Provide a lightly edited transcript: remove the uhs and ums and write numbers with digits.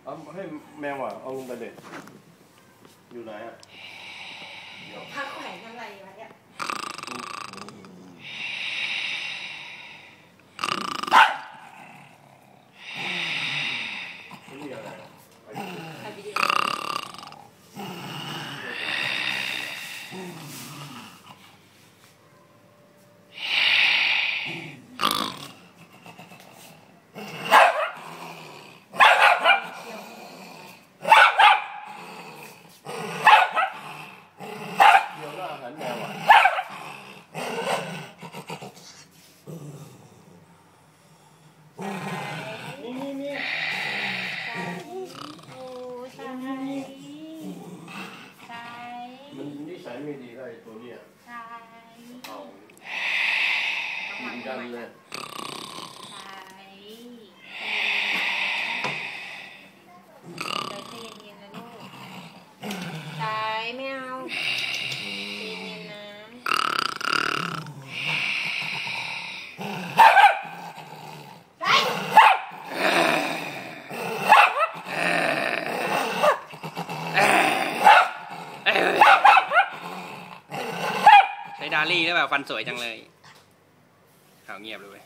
เอาให้แมวอ่ะเอาลงไปเด็ดอยู่ไหนอ่ะพักแขวนอะไรไว้อะนี่อะไรถ่ายวิดีโอมันนิสัยไม่ดีเลยตัวเนี้ยเอากินกันเลยไม่เอาเย็นๆนะใช้ดาลี่แล้วแบบฟันสวยจังเลยข่าวเงียบเลย